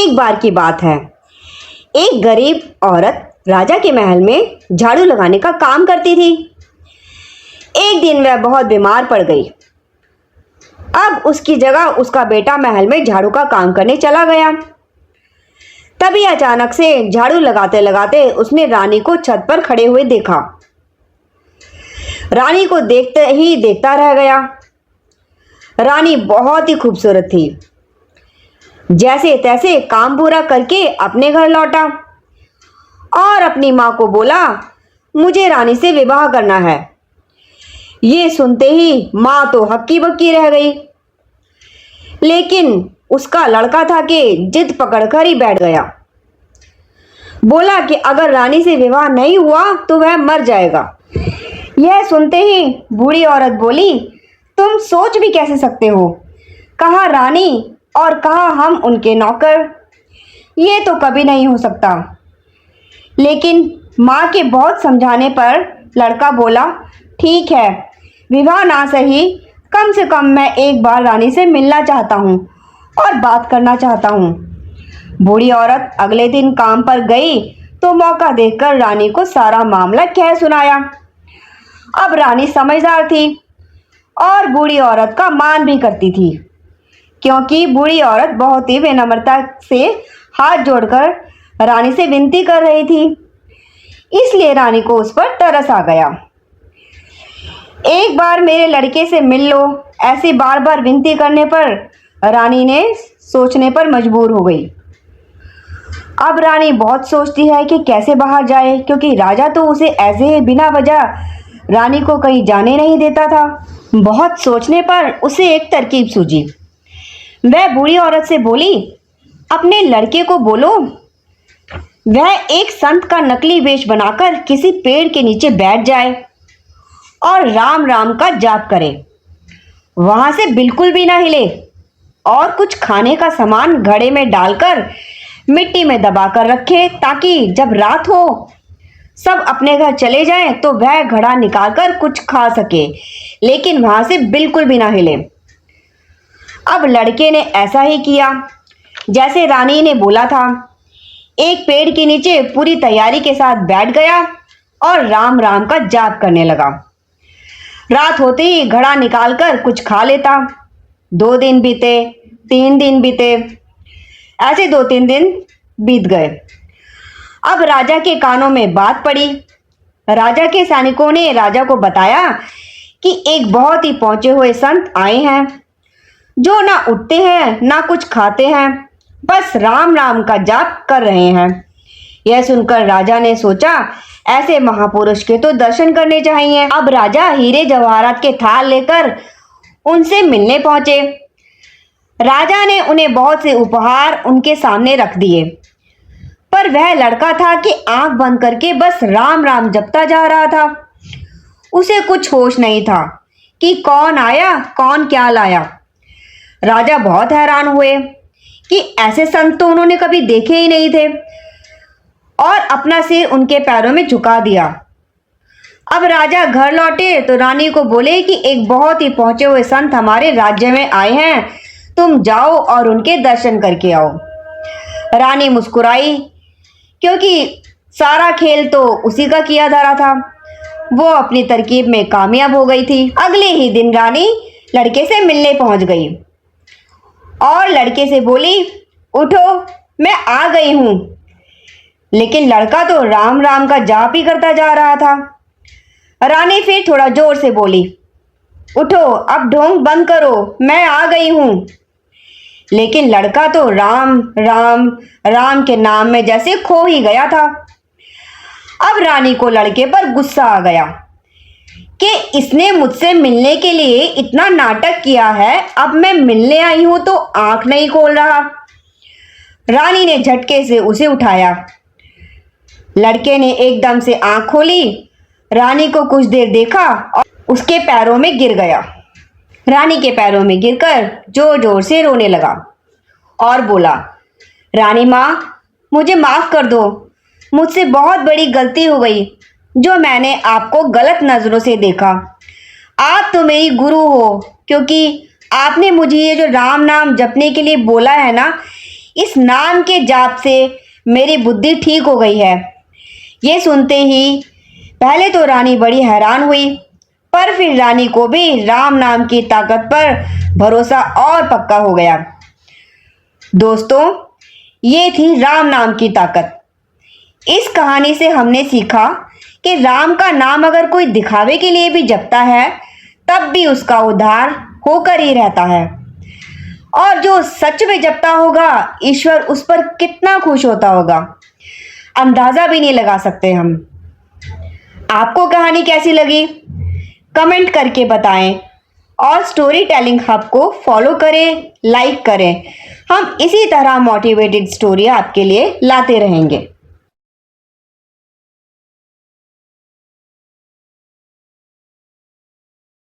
एक बार की बात है। एक गरीब औरत राजा के महल में झाड़ू लगाने का काम करती थी। एक दिन वह बहुत बीमार पड़ गई। अब उसकी जगह उसका बेटा महल में झाड़ू का काम करने चला गया। तभी अचानक से झाड़ू लगाते लगाते उसने रानी को छत पर खड़े हुए देखा। रानी को देखते ही देखता रह गया। रानी बहुत ही खूबसूरत थी। जैसे तैसे काम पूरा करके अपने घर लौटा और अपनी माँ को बोला, मुझे रानी से विवाह करना है। ये सुनते ही माँ तो हक्की बक्की रह गई, लेकिन उसका लड़का था कि जिद पकड़कर ही बैठ गया। बोला कि अगर रानी से विवाह नहीं हुआ तो वह मर जाएगा। यह सुनते ही बूढ़ी औरत बोली, तुम सोच भी कैसे सकते हो? कहा रानी और कहा हम उनके नौकर, ये तो कभी नहीं हो सकता। लेकिन माँ के बहुत समझाने पर लड़का बोला, ठीक है, विवाह ना सही, कम से कम मैं एक बार रानी से मिलना चाहता हूँ और बात करना चाहता हूँ। बूढ़ी औरत अगले दिन काम पर गई तो मौका देखकर रानी को सारा मामला कह सुनाया। अब रानी समझदार थी और बूढ़ी औरत का मान भी करती थी, क्योंकि बूढ़ी औरत बहुत ही विनम्रता से हाथ जोड़कर रानी से विनती कर रही थी। इसलिए रानी को उस पर तरस आ गया। एक बार मेरे लड़के से मिल लो, ऐसी बार बार विनती करने पर रानी ने सोचने पर मजबूर हो गई। अब रानी बहुत सोचती है कि कैसे बाहर जाए, क्योंकि राजा तो उसे ऐसे बिना वजह रानी को कहीं जाने नहीं देता था। बहुत सोचने पर उसे एक तरकीब सूझी। वह बूढ़ी औरत से बोली, अपने लड़के को बोलो वह एक संत का नकली वेश बनाकर किसी पेड़ के नीचे बैठ जाए और राम राम का जाप करे। वहां से बिल्कुल भी ना हिले और कुछ खाने का सामान घड़े में डालकर मिट्टी में दबाकर रखे, ताकि जब रात हो सब अपने घर चले जाएं तो वह घड़ा निकालकर कुछ खा सके, लेकिन वहां से बिल्कुल भी ना हिले। अब लड़के ने ऐसा ही किया जैसे रानी ने बोला था। एक पेड़ के नीचे पूरी तैयारी के साथ बैठ गया और राम राम का जाप करने लगा। रात होते ही घड़ा निकालकर कुछ खा लेता। 2 दिन बीते, 3 दिन बीते, ऐसे 2-3 दिन बीत गए। अब राजा के कानों में बात पड़ी। राजा के सैनिकों ने राजा को बताया कि एक बहुत ही पहुंचे हुए संत आए हैं, जो ना उठते हैं ना कुछ खाते हैं, बस राम राम का जाप कर रहे हैं। यह सुनकर राजा ने सोचा, ऐसे महापुरुष के तो दर्शन करने चाहिए। अब राजा हीरे जवाहरात के थाल लेकर उनसे मिलने पहुंचे। राजा ने उन्हें बहुत से उपहार उनके सामने रख दिए, पर वह लड़का था कि आंख बंद करके बस राम राम जपता जा रहा था। उसे कुछ होश नहीं था कि कौन आया कौन क्या लाया। राजा बहुत हैरान हुए कि ऐसे संत तो उन्होंने कभी देखे ही नहीं थे, और अपना सिर उनके पैरों में झुका दिया। अब राजा घर लौटे तो रानी को बोले कि एक बहुत ही पहुंचे हुए संत हमारे राज्य में आए हैं, तुम जाओ और उनके दर्शन करके आओ। रानी मुस्कुराई, क्योंकि सारा खेल तो उसी का किया धरा था। वो अपनी तरकीब में कामयाब हो गई थी। अगले ही दिन रानी लड़के से मिलने पहुंच गई और लड़के से बोली, उठो मैं आ गई हूं। लेकिन लड़का तो राम राम का जाप ही करता जा रहा था। रानी फिर थोड़ा जोर से बोली, उठो अब ढोंग बंद करो, मैं आ गई हूं। लेकिन लड़का तो राम राम राम के नाम में जैसे खो ही गया था। अब रानी को लड़के पर गुस्सा आ गया कि इसने मुझसे मिलने के लिए इतना नाटक किया है, अब मैं मिलने आई हूं तो आंख नहीं खोल रहा। रानी ने झटके से उसे उठाया। लड़के ने एकदम से आंख खोली, रानी को कुछ देर देखा और उसके पैरों में गिर गया। रानी के पैरों में गिरकर जोर जोर से रोने लगा और बोला, रानी माँ मुझे माफ कर दो, मुझसे बहुत बड़ी गलती हो गई जो मैंने आपको गलत नजरों से देखा। आप तो मेरी गुरु हो, क्योंकि आपने मुझे ये जो राम नाम जपने के लिए बोला है ना, इस नाम के जाप से मेरी बुद्धि ठीक हो गई है। ये सुनते ही पहले तो रानी बड़ी हैरान हुई, पर फिर रानी को भी राम नाम की ताकत पर भरोसा और पक्का हो गया। दोस्तों, ये थी राम नाम की ताकत। इस कहानी से हमने सीखा कि राम का नाम अगर कोई दिखावे के लिए भी जपता है, तब भी उसका उद्धार होकर ही रहता है। और जो सच में जपता होगा, ईश्वर उस पर कितना खुश होता होगा, अंदाजा भी नहीं लगा सकते हम। आपको कहानी कैसी लगी? कमेंट करके बताएं और स्टोरी टेलिंग हब को फॉलो करें, लाइक करें। हम इसी तरह मोटिवेटेड स्टोरी आपके लिए लाते रहेंगे।